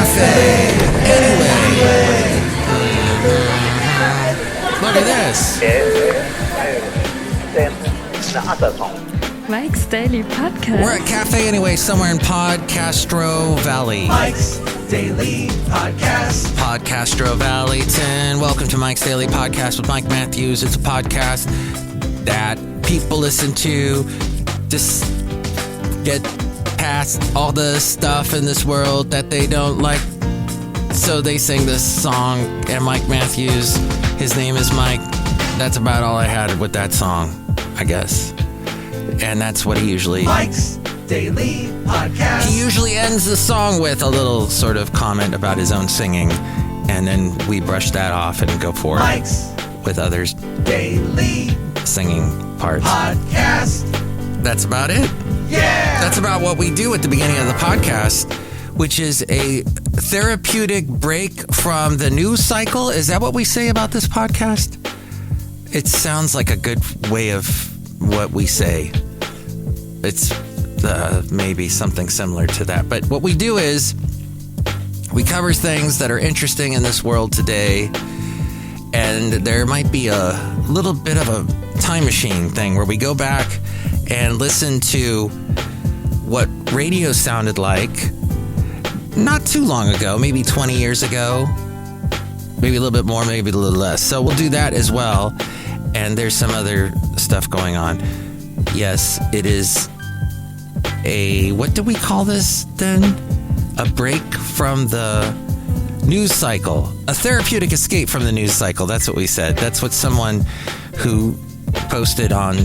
Café Anyway. Look at this. Mike's Daily Podcast. We're at Café Anyway, somewhere in Podcastro Valley. Mike's Daily Podcast. Podcastro Valleyton. Welcome to Mike's Daily Podcast with Mike Matthews. It's a podcast that people listen to just get past all the stuff in this world that they don't like. So they sing this song, and Mike Matthews, his name is Mike. That's about all I had with that song, I guess. And that's what he usually... Mike's Daily Podcast. He usually ends the song with a little sort of comment about his own singing, and then we brush that off and go forward Mike's with others' Daily singing parts. Podcast. That's about it. Yeah! That's about what we do at the beginning of the podcast, which is a therapeutic break from the news cycle. Is that what we say about this podcast? It sounds like a good way of what we say. It's maybe something similar to that. But what we do is we cover things that are interesting in this world today, and there might be a little bit of a time machine thing where we go back and listen to what radio sounded like not too long ago, maybe 20 years ago, maybe a little bit more, maybe a little less. So we'll do that as well. And there's some other stuff going on. Yes, it is what do we call this then? A break from the news cycle. A therapeutic escape from the news cycle. That's what we said. That's what someone who posted on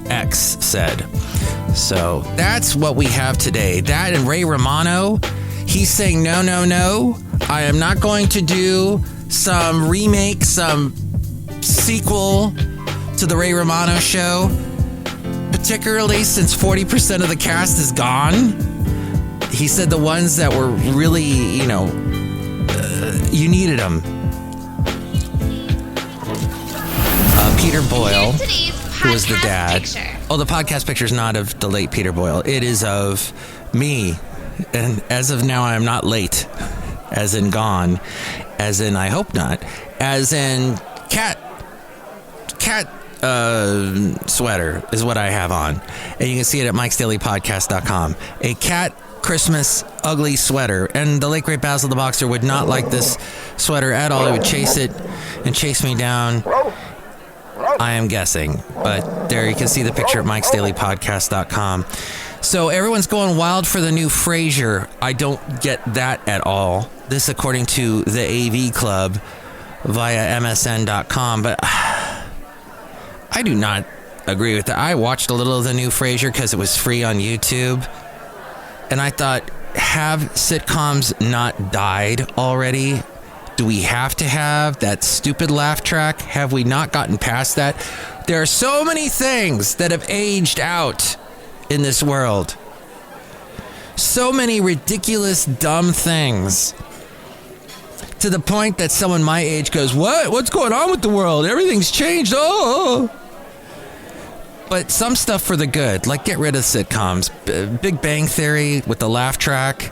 X said. So that's what we have today. That and Ray Romano, he's saying, no. I am not going to do some remake, some sequel to the Ray Romano show, particularly since 40% of the cast is gone. He said the ones that were really, you needed them. Peter Boyle, who was the dad. Oh, the podcast picture is not of the late Peter Boyle. It is of me. And as of now, I am not late. As in gone. As in I hope not. As in cat sweater is what I have on. And you can see it at MikesDailyPodcast.com. A cat Christmas ugly sweater. And the late great Basil the Boxer would not like this sweater at all. He would chase it and chase me down. I am guessing. But there you can see the picture at MikesDailyPodcast.com. So everyone's going wild for the new Frasier. I don't get that at all. This according to the AV Club via MSN.com. But I do not agree with that. I watched a little of the new Frasier because it was free on YouTube. And I thought, have sitcoms not died already? Do we have to have that stupid laugh track? Have we not gotten past that? There are so many things that have aged out in this world. So many ridiculous, dumb things. To the point that someone my age goes, what? What's going on with the world? Everything's changed. Oh. But some stuff for the good, like get rid of sitcoms. Big Bang Theory with the laugh track.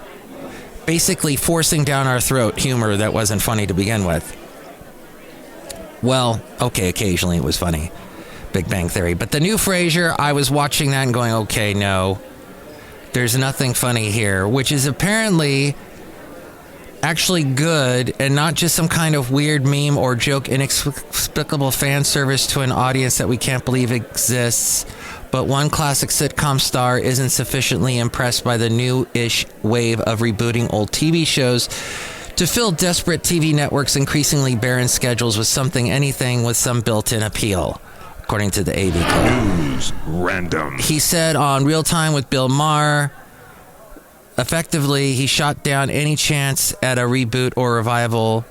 Basically forcing down our throat humor that wasn't funny to begin with. Well, okay, occasionally it was funny. Big Bang Theory. But the new Frasier, I was watching that and going, okay, no. There's nothing funny here, which is apparently actually good and not just some kind of weird meme or joke, inexplicable fan service to an audience that we can't believe exists. But one classic sitcom star isn't sufficiently impressed by the new-ish wave of rebooting old TV shows to fill desperate TV networks' increasingly barren schedules with anything with some built-in appeal, according to the AV Club. News Random. He said on Real Time with Bill Maher, effectively, he shot down any chance at a reboot or revival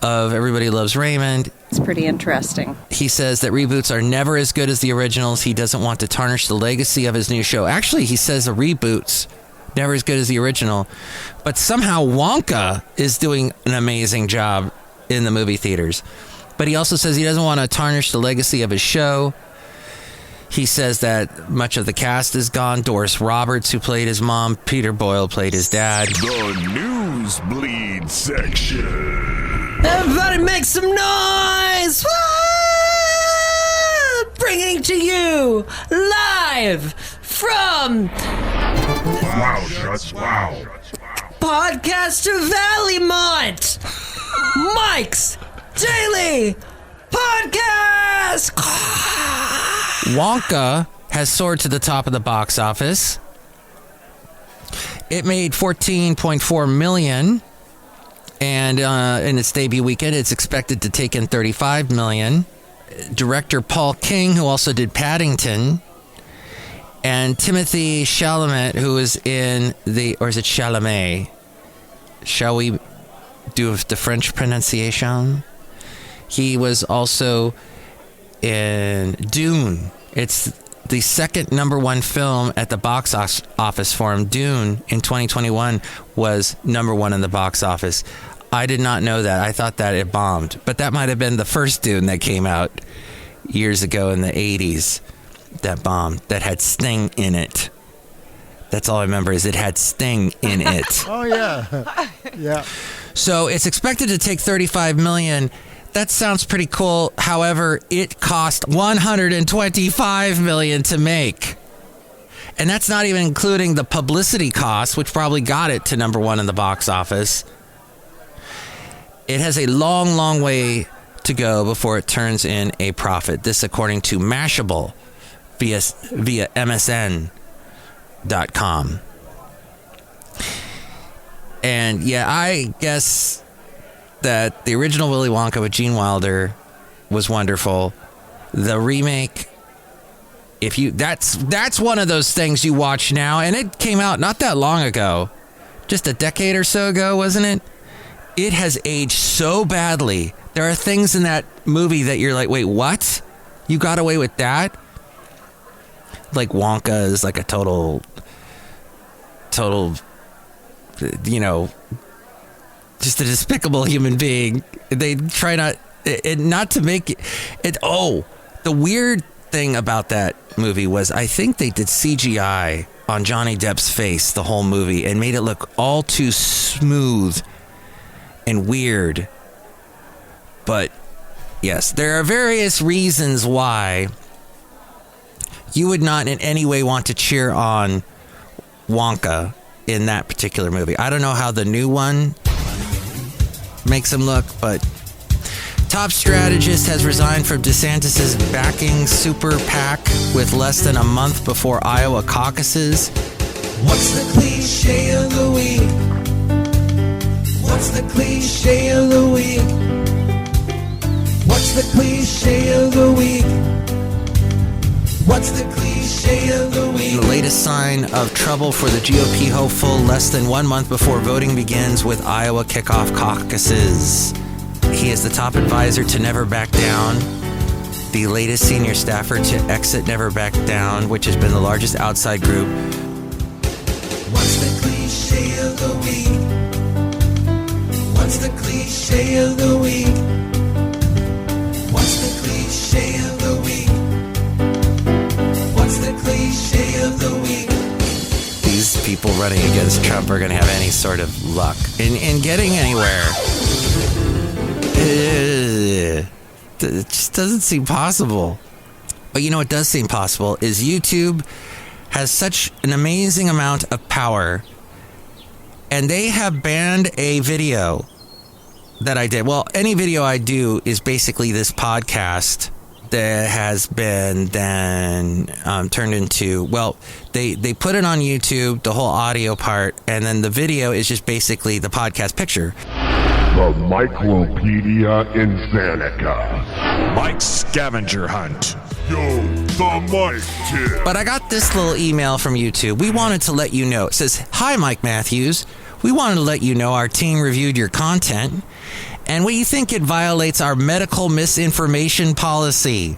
of Everybody Loves Raymond. It's pretty interesting. He says that reboots are never as good as the originals. He doesn't want to tarnish the legacy of his new show. Actually, he says the reboots never as good as the original. But somehow Wonka is doing an amazing job in the movie theaters. But he also says he doesn't want to tarnish the legacy of his show. He says that much of the cast is gone. Doris Roberts, who played his mom, Peter Boyle played his dad. The news nosebleed section. Everybody make some noise! Woo! Bringing to you live from Wow, shuts, wow. Podcaster Valleymont, Mike's Daily Podcast. Wonka has soared to the top of the box office. It made $14.4 million, and in its debut weekend, it's expected to take in $35 million. Director Paul King, who also did Paddington, and Timothy Chalamet, who is in or is it Chalamet? Shall we do the French pronunciation? He was also in Dune. It's the second number one film at the box office for him. Dune in 2021 was number one in the box office. I did not know that. I thought that it bombed. But that might have been the first Dune that came out years ago in the 80s that bombed, that had Sting in it. That's all I remember is it had Sting in it. Oh, yeah. Yeah. So it's expected to take $35 million. That sounds pretty cool. However, it cost $125 million to make. And that's not even including the publicity costs, which probably got it to number one in the box office. It has a long, long way to go before it turns in a profit. This according to Mashable via MSN.com. And yeah, I guess that the original Willy Wonka with Gene Wilder was wonderful. The remake, that's one of those things you watch now, and it came out not that long ago, just a decade or so ago, wasn't it? It has aged so badly. There are things in that movie that you're like, wait, what? You got away with that? Like Wonka is like a total, just a despicable human being. They try not to make it. Oh, the weird thing about that movie was I think they did CGI on Johnny Depp's face the whole movie and made it look all too smooth and weird. But yes, there are various reasons why you would not in any way want to cheer on Wonka in that particular movie. I don't know how the new one makes him look, but top strategist has resigned from DeSantis' backing super PAC with less than a month before Iowa caucuses. What's the cliche of the week? What's the cliche of the week? What's the cliche of the week? What's the cliche of the week? The latest sign of trouble for the GOP hopeful less than 1 month before voting begins with Iowa kickoff caucuses. He is the top advisor to Never Back Down, the latest senior staffer to exit Never Back Down, which has been the largest outside group. What's the cliche of the week? What's the cliche of the week? What's the cliche of the week? What's the cliche of the week? These people running against Trump are going to have any sort of luck in getting anywhere. It just doesn't seem possible. But you know what does seem possible is YouTube has such an amazing amount of power, and they have banned a video that I did. Well, any video I do is basically this podcast that has been then turned into, well, they put it on YouTube, the whole audio part, and then the video is just basically the podcast picture. The Micropedia Insantica. Mike's scavenger hunt. Yo, the Mike tip. But I got this little email from YouTube. We wanted to let you know. It says, "Hi, Mike Matthews. We wanted to let you know our team reviewed your content, and we think it violates our medical misinformation policy.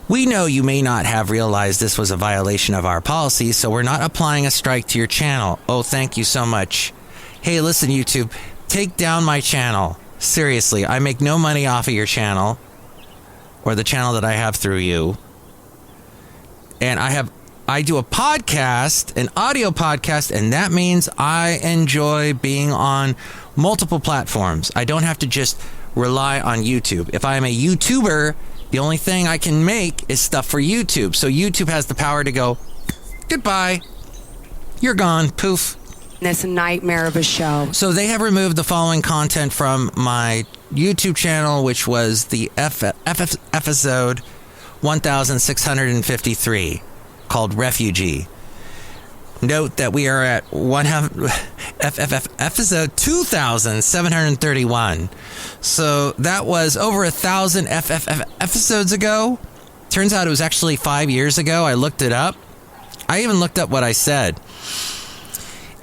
We know you may not have realized this was a violation of our policy, so we're not applying a strike to your channel. Oh, thank you so much. Hey, listen, YouTube, take down my channel. Seriously, I make no money off of your channel, or the channel that I have through you. And I I do a podcast, an audio podcast, and that means I enjoy being on multiple platforms. I don't have to just rely on YouTube. If I am a YouTuber, the only thing I can make is stuff for YouTube. So YouTube has the power to go, goodbye, you're gone, poof. This nightmare of a show. So they have removed the following content from my YouTube channel, which was the episode 1653, called Refugee. Note that we are at episode 2731. So that was over 1,000 episodes ago. Turns out it was actually 5 years ago. I looked it up. I even looked up what I said.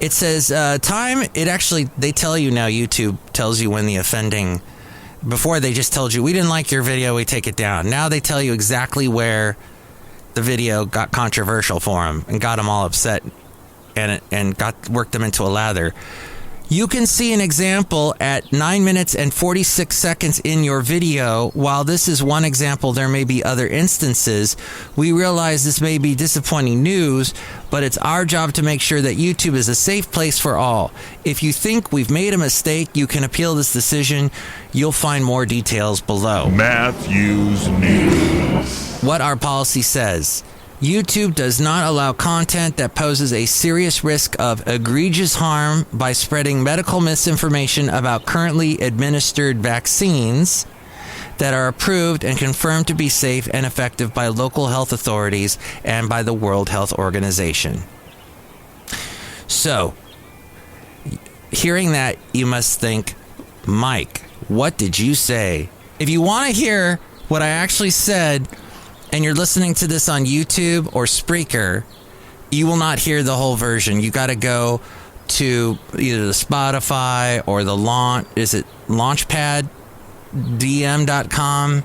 It says time. It actually, they tell you now, YouTube tells you when the offending, before they just told you, we didn't like your video, we take it down. Now they tell you exactly where the video got controversial for them and got them all upset and worked them into a lather. You can see an example at 9 minutes and 46 seconds in your video. While this is one example, there may be other instances. We realize this may be disappointing news, but it's our job to make sure that YouTube is a safe place for all. If you think we've made a mistake, you can appeal this decision. You'll find more details below. Matthew's News. What our policy says. YouTube does not allow content that poses a serious risk of egregious harm by spreading medical misinformation about currently administered vaccines that are approved and confirmed to be safe and effective by local health authorities and by the World Health Organization. So, hearing that, you must think, Mike, what did you say? If you want to hear what I actually said, and you're listening to this on YouTube or Spreaker, you will not hear the whole version. You got to go to either the Spotify or the launchpaddm.com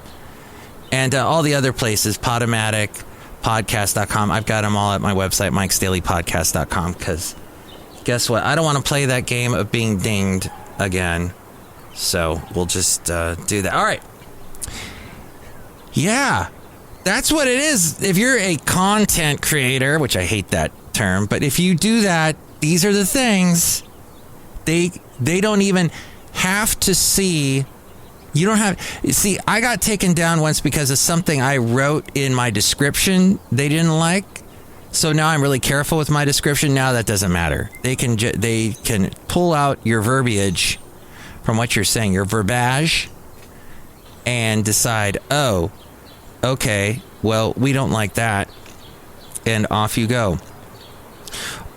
and all the other places, Podomatic, podcast.com. I've got them all at my website, MikesDailyPodcast.com, because guess what? I don't want to play that game of being dinged again. So we'll just do that. All right. Yeah. That's what it is. If you're a content creator, which I hate that term, but if you do that, these are the things. They don't even have to see. You don't have. See, I got taken down once because of something I wrote in my description they didn't like. So now I'm really careful with my description. Now that doesn't matter. They can pull out your verbiage from what you're saying, your verbiage, and decide, oh, okay, well, we don't like that. And off you go.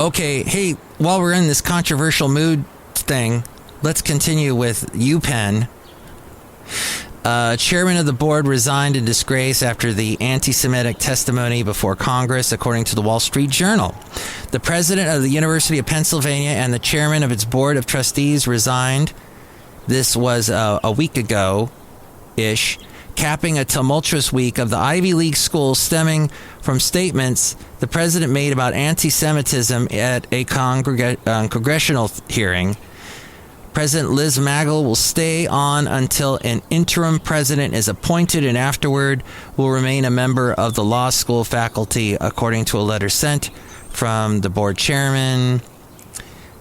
Okay, hey, while we're in this controversial mood thing, let's continue with UPenn. Chairman of the board resigned in disgrace after the anti-Semitic testimony before Congress, according to the Wall Street Journal. The president of the University of Pennsylvania and the chairman of its board of trustees resigned. This was a week ago-ish, capping a tumultuous week of the Ivy League schools stemming from statements the president made about anti-Semitism at a congressional hearing. President Liz Magel will stay on until an interim president is appointed and afterward will remain a member of the law school faculty, according to a letter sent from the board chairman.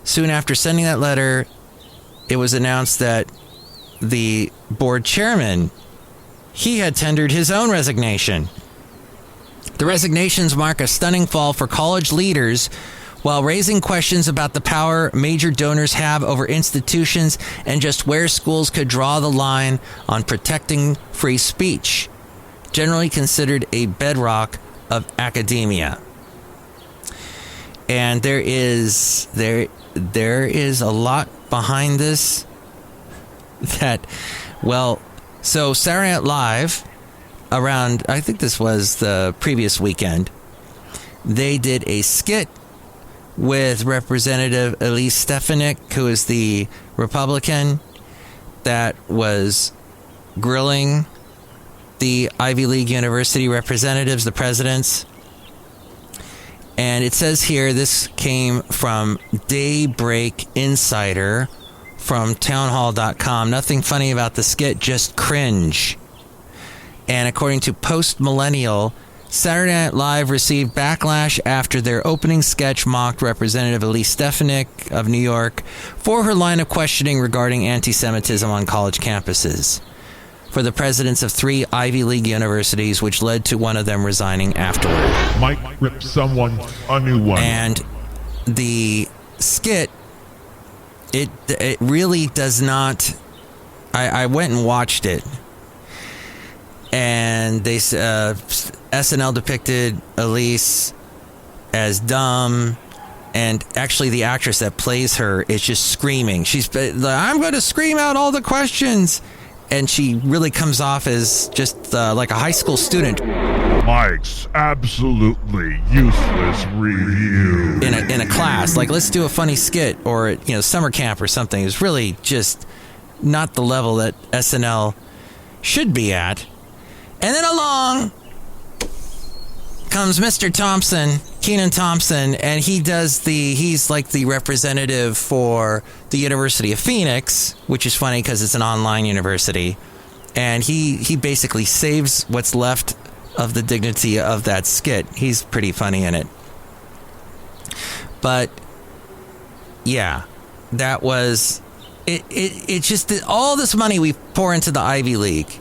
Soon after sending that letter, it was announced that the board chairman, he had tendered his own resignation. The resignations mark a stunning fall for college leaders while raising questions about the power major donors have over institutions and just where schools could draw the line on protecting free speech, generally considered a bedrock of academia. And there is a lot behind this that, well, so Saturday Night Live, around, I think this was the previous weekend, they did a skit with Representative Elise Stefanik, who is the Republican that was grilling the Ivy League University representatives, the presidents. And it says here, this came from Daybreak Insider from townhall.com. Nothing funny about the skit, just cringe. And according to Post Millennial, Saturday Night Live received backlash after their opening sketch mocked Representative Elise Stefanik of New York for her line of questioning regarding anti-Semitism on college campuses for the presidents of 3 Ivy League universities, which led to one of them resigning afterward. Mike ripped someone a new one. And the skit, it really does not... I went and watched it. And they SNL depicted Elise as dumb, and actually the actress that plays her is just screaming. She's like, I'm going to scream out all the questions, and she really comes off as just like a high school student. Mike's absolutely useless review in a class. Like, let's do a funny skit, or summer camp or something. It's really just not the level that SNL should be at. And then along comes Mr. Thompson, Kenan Thompson, and he's like the representative for the University of Phoenix, which is funny because it's an online university. And he basically saves what's left of the dignity of that skit. He's pretty funny in it. But yeah, that was it just all this money we pour into the Ivy League,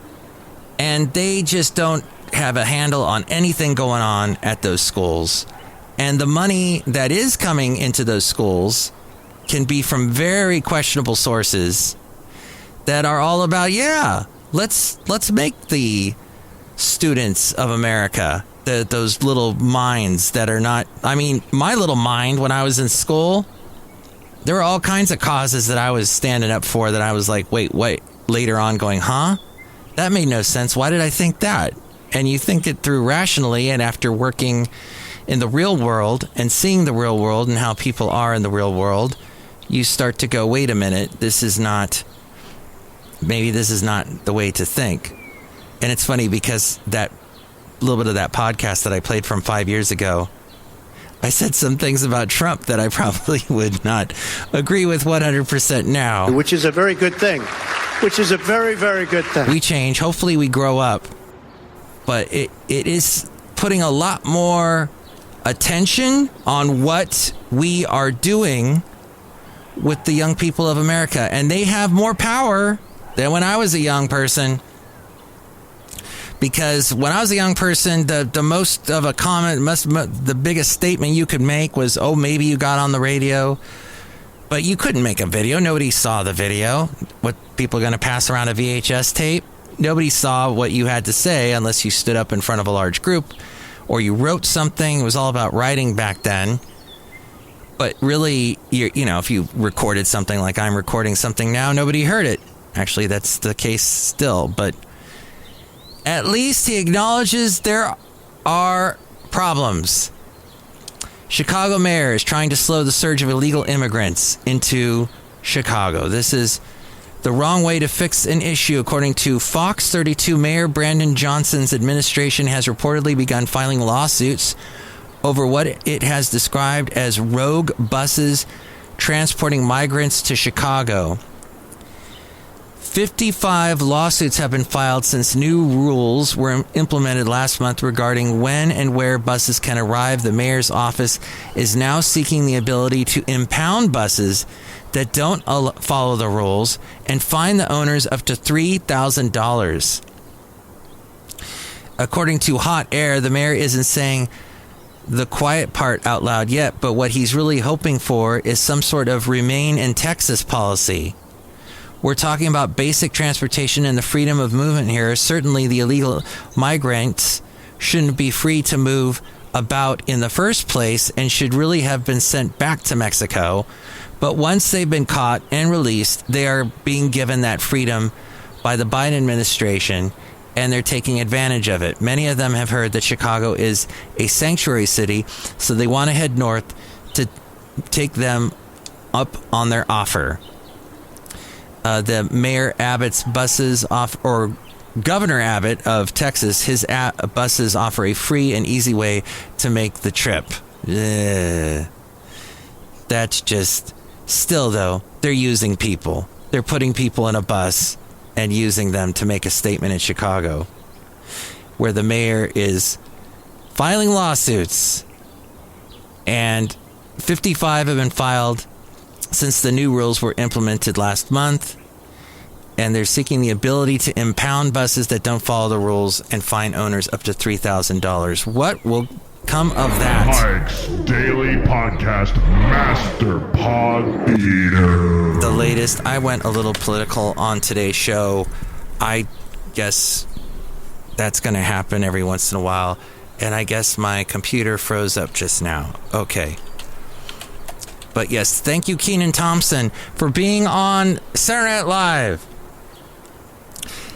and they just don't have a handle on anything going on at those schools. And the money that is coming into those schools can be from very questionable sources that are all about, let's make the students of America, those little minds that are not... I mean, my little mind when I was in school, there were all kinds of causes that I was standing up for that I was like, wait, later on going, that made no sense. Why did I think that? And you think it through rationally, and after working in the real world and seeing the real world and how people are in the real world, you start to go, wait a minute, maybe this is not the way to think. And it's funny because that little bit of that podcast that I played from 5 years ago, I said some things about Trump that I probably would not agree with 100% now. Which is a very good thing. Which is a very, very good thing. We change. Hopefully we grow up. But it is putting a lot more attention on what we are doing with the young people of America. And they have more power than when I was a young person. Because when I was a young person, the most of a comment, the biggest statement you could make was, maybe you got on the radio. But you couldn't make a video. Nobody saw the video. What, people are going to pass around a VHS tape? Nobody saw what you had to say unless you stood up in front of a large group or you wrote something. It was all about writing back then. But really, if you recorded something like I'm recording something now, nobody heard it. Actually, that's the case still. But at least he acknowledges there are problems. Chicago mayor is trying to slow the surge of illegal immigrants into Chicago. This is the wrong way to fix an issue. According to Fox 32, Mayor Brandon Johnson's administration has reportedly begun filing lawsuits over what it has described as rogue buses transporting migrants to Chicago. 55 lawsuits have been filed since new rules were implemented last month regarding when and where buses can arrive. The mayor's office is now seeking the ability to impound buses that don't follow the rules and fine the owners up to $3,000. According to Hot Air, the mayor isn't saying the quiet part out loud yet, but what he's really hoping for is some sort of Remain in Texas policy. We're talking about basic transportation and the freedom of movement here. Certainly the illegal migrants shouldn't be free to move about in the first place and should really have been sent back to Mexico. But once they've been caught and released, they are being given that freedom by the Biden administration, and they're taking advantage of it. Many of them have heard that Chicago is a sanctuary city, so they want to head north to take them up on their offer. The Mayor Abbott's buses or Governor Abbott of Texas, his buses offer a free and easy way to make the trip. That's just... Still, though, they're using people. They're putting people in a bus and using them to make a statement in Chicago, where the mayor is filing lawsuits. And 55 have been filed since the new rules were implemented last month. And they're seeking the ability to impound buses that don't follow the rules and fine owners up to $3,000. What will come of that? Mike's Daily Podcast Master Pod Beater. The latest. I went a little political on today's show. I guess that's going to happen every once in a while. And I guess my computer froze up just now. Okay. But yes, thank you, Kenan Thompson, for being on Saturday Night Live.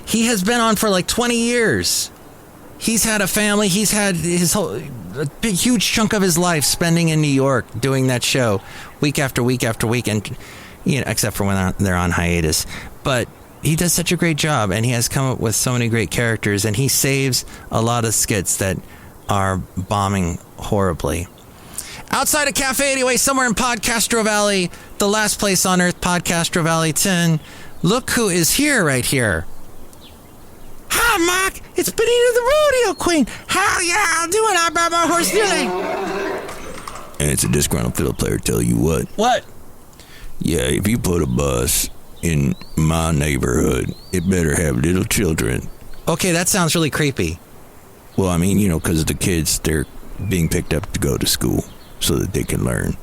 He has been on for like 20 years. He's had a family. He's had a big, huge chunk of his life spending in New York doing that show week after week after week. And, except for when they're on hiatus. But he does such a great job, and he has come up with so many great characters, and he saves a lot of skits that are bombing horribly. Outside of Café Anyway, somewhere in Podcastro Valley, the last place on earth, Podcastro Valley 10, look who is here right here. Hi, Mike. It's Benita the Rodeo Queen. How y'all doing? I brought my horse today. And it's a disgruntled fiddle player, tell you what. What? Yeah, if you put a bus in my neighborhood, it better have little children. Okay, that sounds really creepy. Well, I mean, because the kids, they're being picked up to go to school so that they can learn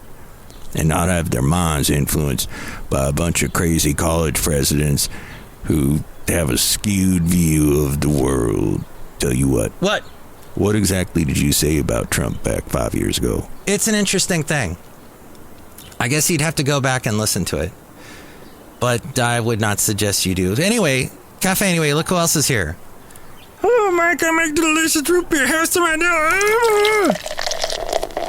and not have their minds influenced by a bunch of crazy college presidents who have a skewed view of the world. Tell you what. What? What exactly did you say about Trump back 5 years ago? It's an interesting thing. I guess you'd have to go back and listen to it. But I would not suggest you do. Anyway, Café Anyway, look who else is here. Oh, Mike, I make delicious root beer. Here's to my door.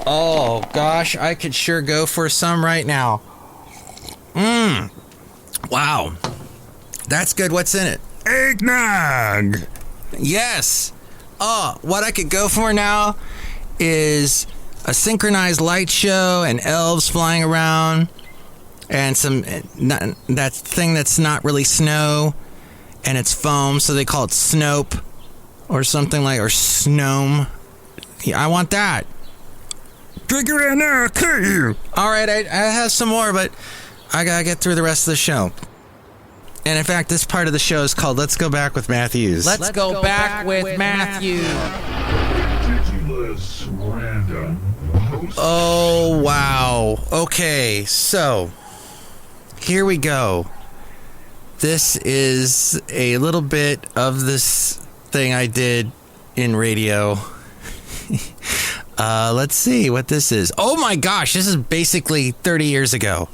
Oh, gosh, I could sure go for some right now. Wow. That's good. What's in it? Eggnog! Yes. Oh, what I could go for now is a synchronized light show and elves flying around and that thing that's not really snow and it's foam, so they call it Snope or something like, or Snome. Yeah, I want that. Drink it right now, I'll cut you. All right, I have some more, but I gotta get through the rest of the show. And in fact, this part of the show is called Let's Go Back with Matthews. Let's go back with Matthew. Ridiculous random. Oh, wow. Okay, so here we go. This is a little bit of this thing I did in radio. Let's see what this is. Oh my gosh, this is basically 30 years ago.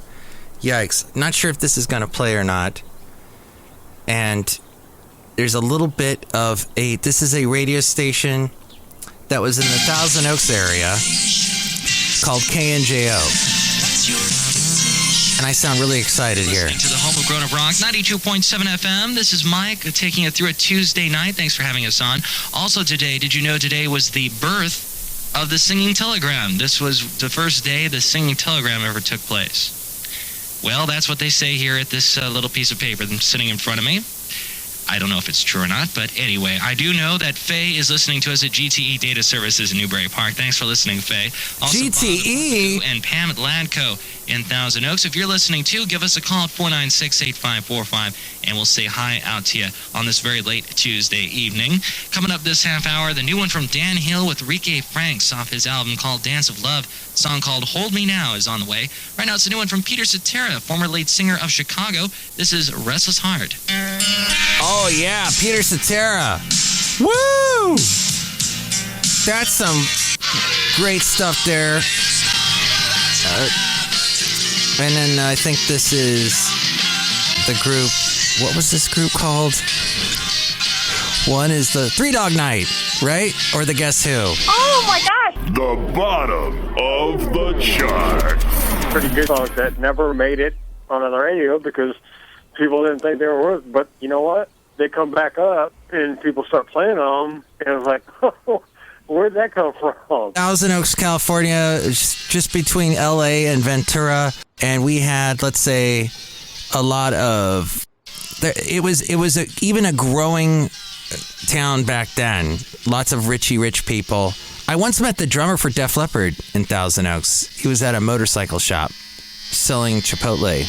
Yikes. Not sure if this is going to play or not. And there's a little bit of this is a radio station that was in the Thousand Oaks area called KNJO. And I sound really excited here. Listening to the home of Grown Up Rock, 92.7 FM. This is Mike taking it through a Tuesday night. Thanks for having us on. Also today, did you know today was the birth of the Singing Telegram? This was the first day the Singing Telegram ever took place. Well, that's what they say here at this little piece of paper that's sitting in front of me. I don't know if it's true or not, but anyway, I do know that Faye is listening to us at GTE Data Services in Newbury Park. Thanks for listening, Faye. Also, GTE? Bob and Pam at Ladco in Thousand Oaks. If you're listening too, give us a call at 496-8545, and we'll say hi out to you on this very late Tuesday evening. Coming up this half hour, the new one from Dan Hill with Rike Franks off his album called Dance of Love. A song called Hold Me Now is on the way. Right now, it's a new one from Peter Cetera, former lead singer of Chicago. This is Restless Heart. Oh, yeah, Peter Cetera. Woo! That's some great stuff there. And then I think this is the group. What was this group called? One is the Three Dog Night, right? Or the Guess Who? Oh, my gosh! The bottom of the chart. Pretty good songs that never made it on the radio because people didn't think they were worth it. But you know what? They come back up and people start playing them, and it's like, oh, where'd that come from? Thousand Oaks, California, just between LA and Ventura, and we had, let's say, a lot of. It was even a growing town back then. Lots of rich people. I once met the drummer for Def Leppard in Thousand Oaks. He was at a motorcycle shop selling Chipotle.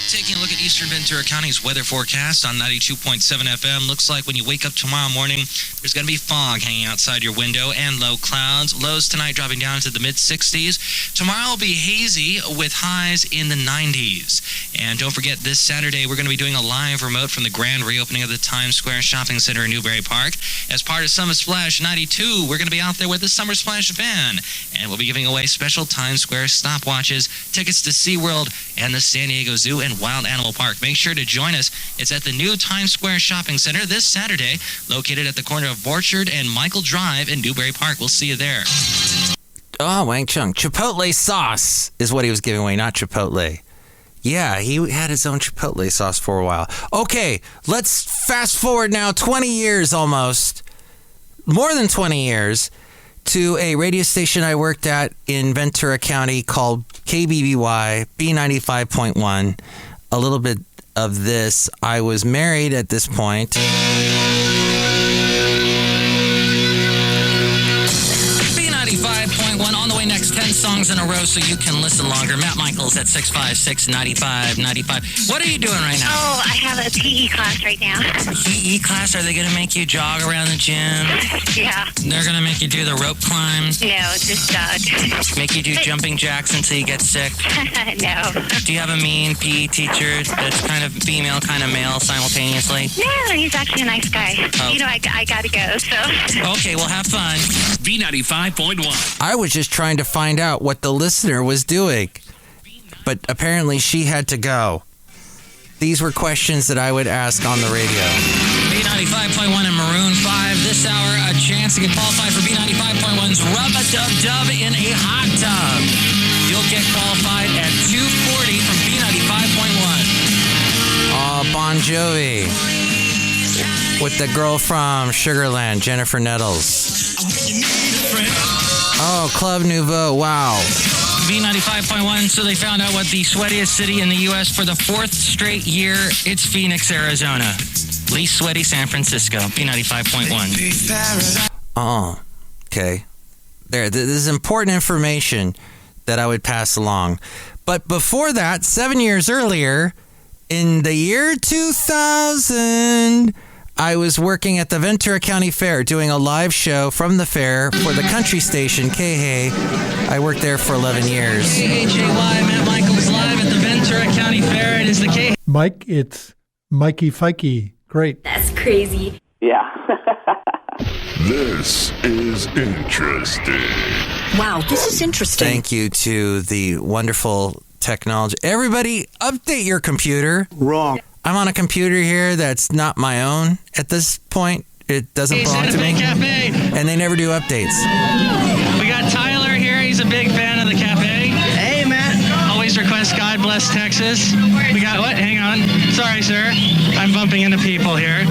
Taking a look at Eastern Ventura County's weather forecast on 92.7 FM. Looks like when you wake up tomorrow morning, there's going to be fog hanging outside your window and low clouds. Lows tonight dropping down to the mid-60s. Tomorrow will be hazy with highs in the 90s. And don't forget, this Saturday, we're going to be doing a live remote from the grand reopening of the Times Square Shopping Center in Newbury Park. As part of Summer Splash 92, we're going to be out there with the Summer Splash van. And we'll be giving away special Times Square stopwatches, tickets to SeaWorld and the San Diego Zoo and Wild Animal Park. Make sure to join us. It's at the new Times Square Shopping Center this Saturday, located at the corner of Borchard and Michael Drive in Newbury Park. We'll see you there. Oh, Wang Chung. Chipotle sauce is what he was giving away, not Chipotle. Yeah, he had his own Chipotle sauce for a while. Okay, let's fast forward now 20 years almost, more than 20 years, to a radio station I worked at in Ventura County called KBBY B95.1. A little bit of this. I was married at this point. B95.1 on the way next. 10 songs in a row so you can listen longer. Matt Michaels at 656-9595. What are you doing right now? Oh, I have a PE class right now. PE class? Are they going to make you jog around the gym? Yeah. They're going to make you do the rope climb? No, just jog. Make you do jumping jacks until you get sick? No. Do you have a mean PE teacher that's kind of female, kind of male simultaneously? No, he's actually a nice guy. Oh. You know, I got to go, so. Okay, well, have fun. B95.1. I was just trying to find out what the listener was doing, but apparently she had to go. These were questions that I would ask on the radio. B95.1 and Maroon 5. This hour, a chance to get qualified for B95.1's Rub-a-Dub-Dub in a hot tub. You'll get qualified at 2:40 from B95.1. Bon Jovi with the girl from Sugarland, Jennifer Nettles. Oh, Club Nouveau, wow. B95.1, so they found out what the sweatiest city in the U.S. for the 4th straight year. It's Phoenix, Arizona. Least sweaty, San Francisco. B95.1. Oh, okay. There, this is important information that I would pass along. But before that, 7 years earlier, in the year 2000... I was working at the Ventura County Fair doing a live show from the fair for the country station, KHAY. I worked there for 11 years. KHAY, Matt Michaels live at the Ventura County Fair. It is the KHAY. Mike, it's Mikey Fikey. Great. That's crazy. Yeah. This is interesting. Wow, this is interesting. Thank you to the wonderful technology. Everybody, update your computer. Wrong. I'm on a computer here that's not my own at this point. It doesn't belong to me. Cafe. And they never do updates. We got Tyler here. He's a big fan of the cafe. Hey, Matt. Always request God bless Texas. We got what? Hang on. Sorry, sir. I'm bumping into people here.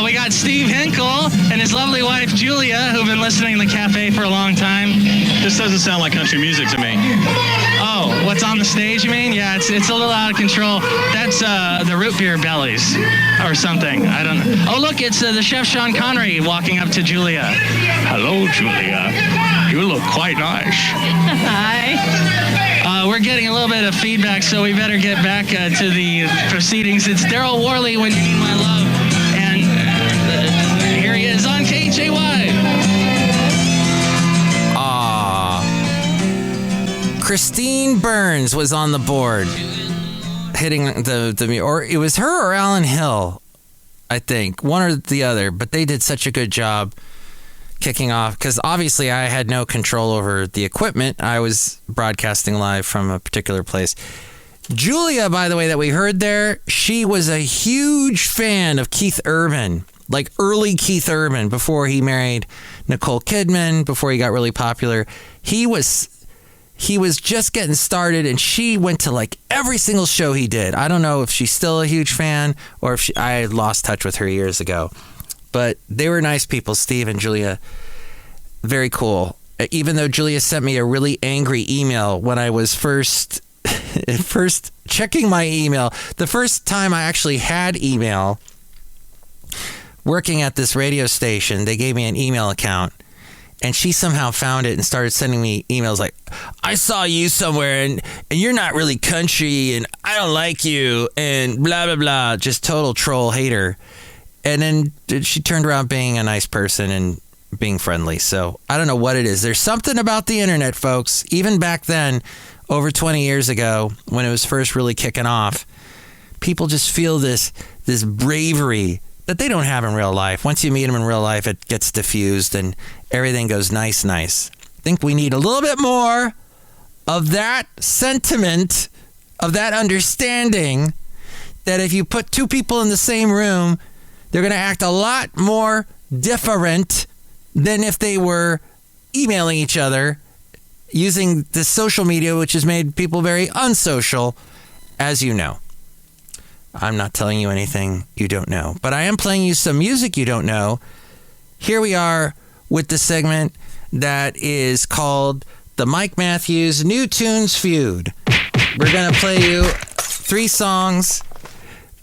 We got Steve Hinkle and his lovely wife, Julia, who've been listening to the cafe for a long time. This doesn't sound like country music to me. Oh, what's on the stage, you mean? Yeah, it's a little out of control. That's the root beer bellies or something. I don't know. Oh, look, it's the chef Sean Connery walking up to Julia. Hello, Julia. You look quite nice. Hi. We're getting a little bit of feedback, so we better get back to the proceedings. It's Daryl Worley, When You Need My Love, and here he is on KHAY. Christine Burns was on the board hitting the or it was her or Alan Hill, I think, one or the other, but they did such a good job kicking off because obviously I had no control over the equipment. I was broadcasting live from a particular place. Julia, by the way, that we heard there, she was a huge fan of Keith Urban, like early Keith Urban, before he married Nicole Kidman, before he got really popular. He was just getting started, and she went to like every single show he did. I don't know if she's still a huge fan or if I lost touch with her years ago. But they were nice people, Steve and Julia. Very cool. Even though Julia sent me a really angry email when I was first checking my email. The first time I actually had email working at this radio station, they gave me an email account. And she somehow found it and started sending me emails like, I saw you somewhere and you're not really country and I don't like you and blah, blah, blah. Just total troll hater. And then she turned around being a nice person and being friendly. So I don't know what it is. There's something about the internet, folks. Even back then, over 20 years ago, when it was first really kicking off, people just feel this bravery that they don't have in real life. Once you meet them in real life, it gets diffused and everything goes nice. I think we need a little bit more of that sentiment, of that understanding that if you put two people in the same room, they're going to act a lot more different than if they were emailing each other using the social media, which has made people very unsocial, as you know. I'm not telling you anything you don't know, but I am playing you some music you don't know. Here we are with the segment that is called the Mike Matthews New Tunes Feud. We're going to play you 3 songs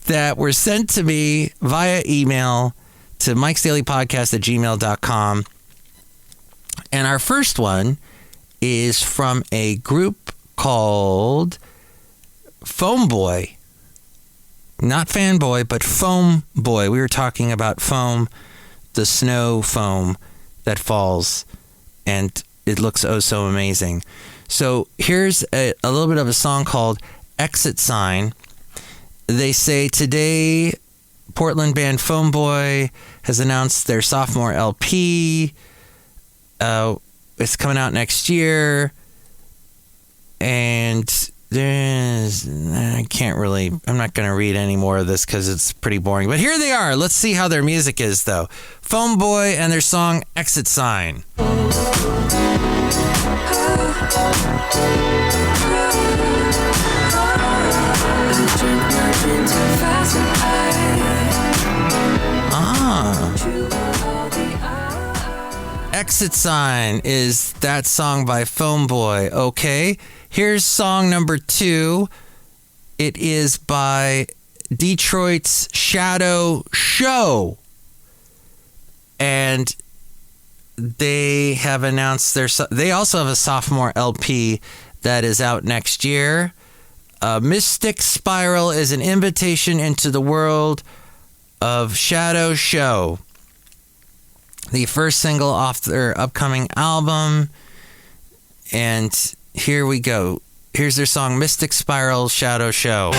that were sent to me via email to MikesDailyPodcast@gmail.com. And our first one is from a group called Foam Boy. Not Fanboy, but Foam Boy. We were talking about foam, the snow foam that falls, and it looks oh so amazing. So here's a little bit of a song called Exit Sign. They say today, Portland band Foam Boy has announced their sophomore LP. It's coming out next year. And I'm not going to read any more of this because it's pretty boring. But here they are. Let's see how their music is, though. Foam Boy and their song Exit Sign. Exit Sign is that song by Foam Boy. Okay, here's song number 2. It is by Detroit's Shadow Show. And they have announced they also have a sophomore LP that is out next year. Mystic Spiral is an invitation into the world of Shadow Show, the first single off their upcoming album. And here we go. Here's their song Mystic Spiral, Shadow Show.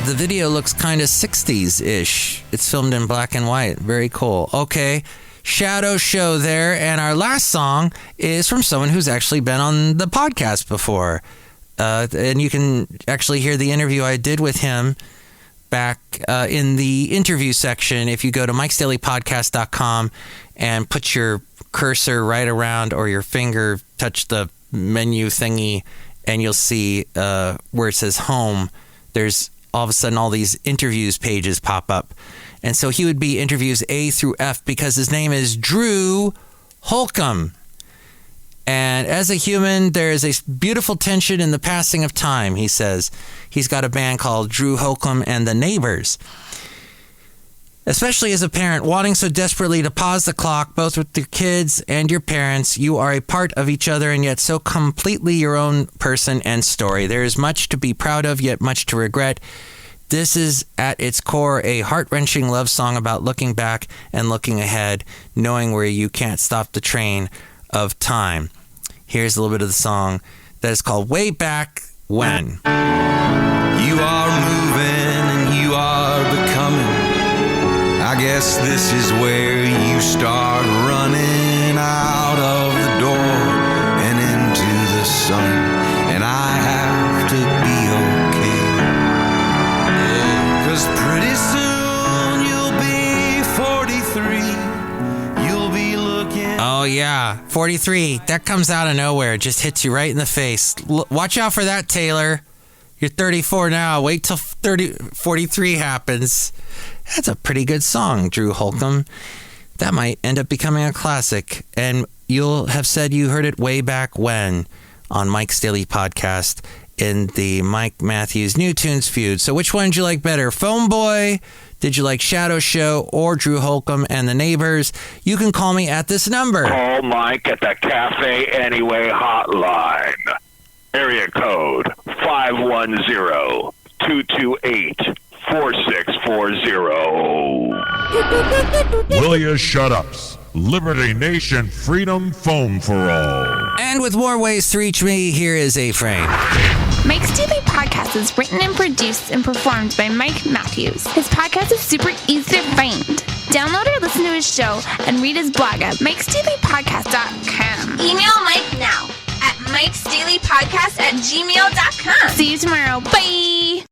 The video looks kind of 60s-ish. It's filmed in black and white. Very cool. Okay, Shadow Show there. And our last song is from someone who's actually been on the podcast before. And you can actually hear the interview I did with him back in the interview section if you go to MikesDailyPodcast.com and put your cursor right around or your finger touch the menu thingy and you'll see where it says home. There's all of a sudden all these interviews pages pop up. And so he would be interviews A through F because his name is Drew Holcomb. And as a human, there is a beautiful tension in the passing of time, he says. He's got a band called Drew Holcomb and the Neighbors. Especially as a parent, wanting so desperately to pause the clock, both with your kids and your parents, you are a part of each other and yet so completely your own person and story. There is much to be proud of, yet much to regret. This is, at its core, a heart-wrenching love song about looking back and looking ahead, knowing where you can't stop the train of time. Here's a little bit of the song that is called Way Back When. You are moving and you are becoming. I guess this is where you start running out of the door and into the sun. And I have to be okay, 'cause pretty soon you'll be 43. You'll be looking. Oh yeah, 43. That comes out of nowhere. It just hits you right in the face. Watch out for that, Taylor. You're 34 now. Wait till 43 happens. That's a pretty good song, Drew Holcomb. That might end up becoming a classic. And you'll have said you heard it way back when on Mike's Daily Podcast in the Mike Matthews New Tunes Feud. So which one did you like better? Phone Boy? Did you like Shadow Show or Drew Holcomb and the Neighbors? You can call me at this number. Call Mike at the Café Anyway hotline. Area code 510-228-4640. Will ya shut ups? Liberty Nation Freedom Foam for all. And with more ways to reach me, here is A-Frame. Mike's Daily Podcast is written and produced and performed by Mike Matthews. His podcast is super easy to find. Download or listen to his show and read his blog at MikesDailyPodcast.com. Email Mike now at MikesDailyPodcast@gmail.com. See you tomorrow. Bye!